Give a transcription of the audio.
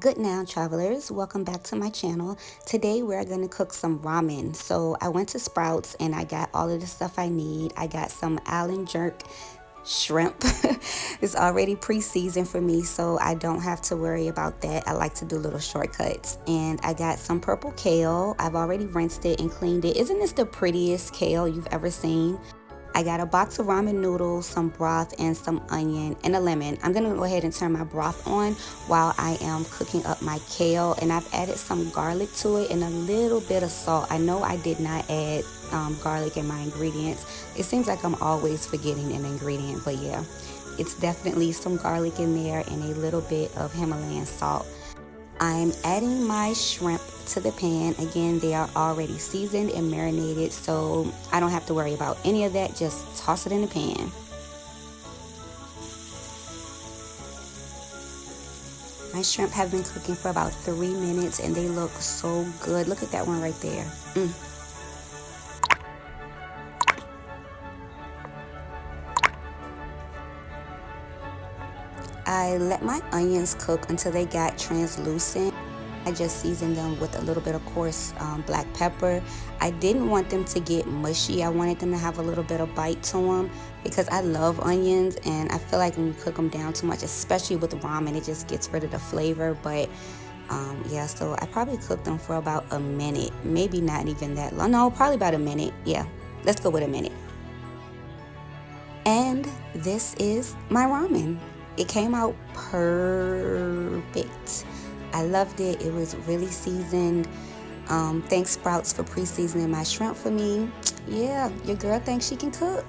Good now, travelers. Welcome back to my channel. Today we're going to cook some ramen. So I went to Sprouts and I got all of the stuff I need. I got some Allen jerk shrimp. It's already pre-seasoned for me, so I don't have to worry about that. I like to do little shortcuts. And I got some purple kale. I've already rinsed it and cleaned it. Isn't this the prettiest kale you've ever seen? I got a box of ramen noodles, some broth, and some onion and a lemon. I'm gonna go ahead and turn my broth on while I am cooking up my kale, and I've added some garlic to it and a little bit of salt. I know I did not add garlic in my ingredients. It seems like I'm always forgetting an ingredient, but yeah, it's definitely some garlic in there and a little bit of Himalayan salt. I'm adding my shrimp to the pan. Again, they are already seasoned and marinated, so I don't have to worry about any of that. Just toss it in the pan. My shrimp have been cooking for about 3 minutes and they look so good. Look at that one right there. I let my onions cook until they got translucent. I just seasoned them with a little bit of coarse black pepper. I didn't want them to get mushy. I wanted them to have a little bit of bite to them because I love onions, and I feel like when you cook them down too much, especially with ramen, it just gets rid of the flavor. But yeah, so I probably cooked them for about a minute, maybe not even that long. No, probably about a minute. Yeah, let's go with a minute. And this is my ramen. It came out perfect. I loved it. It was really seasoned. Thanks Sprouts for pre-seasoning my shrimp for me. Yeah, your girl thinks she can cook.